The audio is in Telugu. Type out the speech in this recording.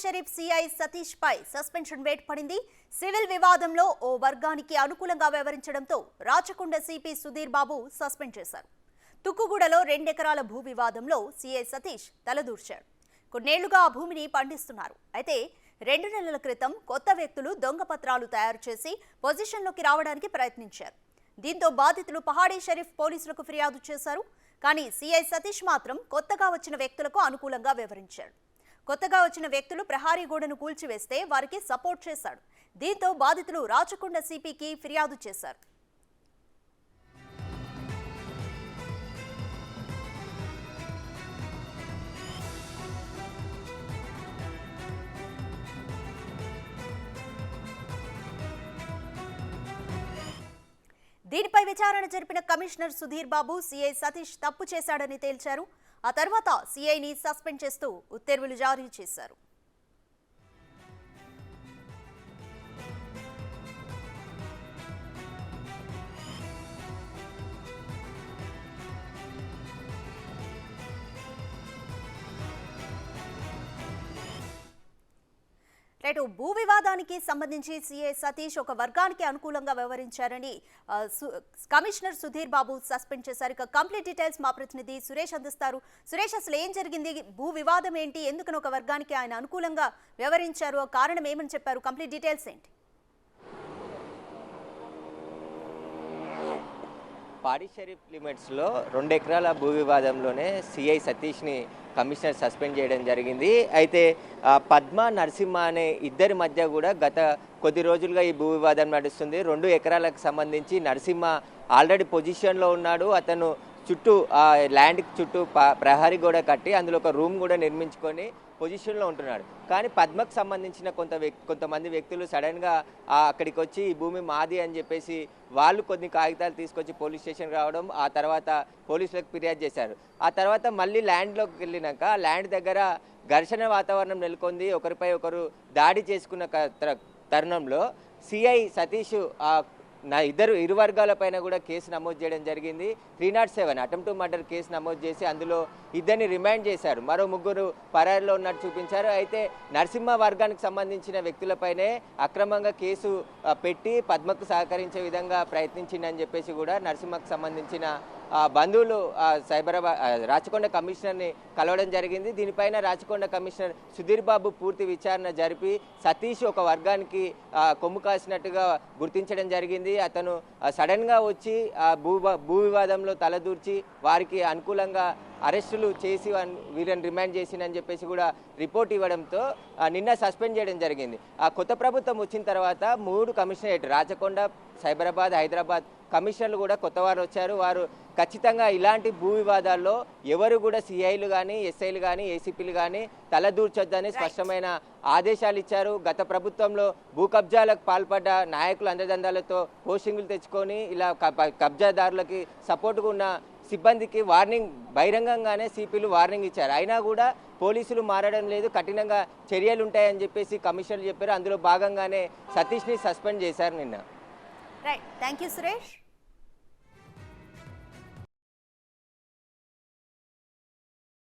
షరీఫ్ సిఐ సతీష్ పై సస్పెన్షన్ వేటు పడింది. సివిల్ వివాదంలో ఓ వర్గానికి అనుకూలంగా వ్యవహరించడంతో రాచకొండ సిపి సుధీర్ బాబు సస్పెండ్ చేశారు. తుక్కుగూడలో 2 ఎకరాల భూ వివాదంలో సిఐ సతీష్ తలదూర్చాడు. కొన్నేళ్లుగా ఆ భూమిని పండిస్తున్నారు. అయితే 2 నెలల క్రితం కొత్త వ్యక్తులు దొంగ పత్రాలు తయారు చేసి పొజిషన్లోకి రావడానికి ప్రయత్నించారు. దీంతో బాధితులు పహాడీ షరీఫ్ పోలీసులకు ఫిర్యాదు చేశారు. కానీ సిఐ సతీష్ మాత్రం కొత్తగా వచ్చిన వ్యక్తులకు అనుకూలంగా వ్యవహరించాడు. కొత్తగా వచ్చిన వ్యక్తులు ప్రహారీ గోడను కూల్చివేస్తే వారికి సపోర్ట్ చేశాడు. దీంతో బాధితులు రాచకొండ సిపికి ఫిర్యాదు చేశారు. దీనిపై విచారణ జరిపిన కమిషనర్ సుధీర్ బాబు సిఐ సతీష్ తప్పు చేశాడని తేల్చారు. ఆ తర్వాత సిఐని సస్పెండ్ చేస్తూ ఉత్తర్వులు జారీ చేశారు. భూ వివాదానికి సంబంధించి సిఐ సతీష్ ఒక వర్గానికి అనుకూలంగా వ్యవహరించారని కమిషనర్ సుధీర్ బాబు సస్పెండ్ చేశారు. ఇక కంప్లీట్ డీటెయిల్స్ మా ప్రతినిధి సురేష్ అందిస్తారు. సురేష్, అసలు ఏం జరిగింది? భూ వివాదం ఏంటి? ఎందుకని ఒక వర్గానికి ఆయన అనుకూలంగా వ్యవహరించారు? కారణం ఏమని చెప్పారు? కంప్లీట్ డీటెయిల్స్ ఏంటి? పాడి షరీఫ్ లిమిట్స్లో 2 ఎకరాల భూ వివాదంలోనే సిఐ సతీష్ని కమిషనర్ సస్పెండ్ చేయడం జరిగింది. అయితే పద్మ నరసింహ అనే ఇద్దరి మధ్య కూడా గత కొద్ది రోజులుగా ఈ భూ వివాదం నడుస్తుంది. 2 ఎకరాలకు సంబంధించి నరసింహ ఆల్రెడీ పొజిషన్లో ఉన్నాడు. అతను చుట్టూ ల్యాండ్ చుట్టూ ప్రహరీ గోడ కట్టి అందులో ఒక రూమ్ కూడా నిర్మించుకొని పొజిషన్లో ఉంటున్నాడు. కానీ పద్మకు సంబంధించిన కొంతమంది వ్యక్తులు సడన్గా అక్కడికి వచ్చి ఈ భూమి మాది అని చెప్పేసి వాళ్ళు కొన్ని కాగితాలు తీసుకొచ్చి పోలీస్ స్టేషన్కి రావడం, ఆ తర్వాత పోలీసులకు ఫిర్యాదు చేశారు. ఆ తర్వాత మళ్ళీ ల్యాండ్లోకి వెళ్ళినాక ల్యాండ్ దగ్గర ఘర్షణ వాతావరణం నెలకొంది. ఒకరిపై ఒకరు దాడి చేసుకున్న తరుణంలో సిఐ సతీష్ ఇరు వర్గాలపైన కూడా కేసు నమోదు చేయడం జరిగింది. 307 అటెంప్ట్ టు మర్డర్ కేసు నమోదు చేసి అందులో ఇద్దరిని రిమాండ్ చేశారు. మరో 3 పరారీలో ఉన్నట్టు చూపించారు. అయితే నరసింహ వర్గానికి సంబంధించిన వ్యక్తులపైనే అక్రమంగా కేసు పెట్టి పద్మకు సహకరించే విధంగా ప్రయత్నించిందని చెప్పేసి కూడా నరసింహకు సంబంధించిన బంధువులు రాచకొండ కమిషనర్ని కలవడం జరిగింది. దీనిపైన రాచకొండ కమిషనర్ సుధీర్ బాబు పూర్తి విచారణ జరిపి సతీష్ ఒక వర్గానికి కొమ్ము కాసినట్టుగా గుర్తించడం జరిగింది. అతను సడన్గా వచ్చి భూ వివాదంలో తలదూర్చి వారికి అనుకూలంగా అరెస్టులు చేసి వీళ్ళని రిమాండ్ చేసిందని చెప్పేసి కూడా రిపోర్ట్ ఇవ్వడంతో నిన్న సస్పెండ్ చేయడం జరిగింది. ఆ కొత్త ప్రభుత్వం వచ్చిన తర్వాత 3 కమిషనరేట్ రాచకొండ, సైబరాబాద్, హైదరాబాద్ కమిషనర్లు కూడా కొత్త వారు వచ్చారు. వారు ఖచ్చితంగా ఇలాంటి భూ వివాదాల్లో ఎవరు కూడా సిఐలు కానీ, ఎస్ఐలు కానీ, ఏసీపీలు కానీ తలదూర్చొద్దని స్పష్టమైన ఆదేశాలు ఇచ్చారు. గత ప్రభుత్వంలో భూ కబ్జాలకు పాల్పడ్డ నాయకులు అందదందాలతో పోస్టింగులు తెచ్చుకొని ఇలా కబ్జాదారులకి సపోర్టుగా ఉన్న సిబ్బందికి వార్నింగ్ బహిరంగంగానే సిపిలు వార్నింగ్ ఇచ్చారు. అయినా కూడా పోలీసులు మారడం లేదు, కఠినంగా చర్యలు ఉంటాయని చెప్పేసి కమిషనర్లు చెప్పారు. అందులో భాగంగానే సతీష్ని సస్పెండ్ చేశారు నిన్న. Right, thank you Suresh.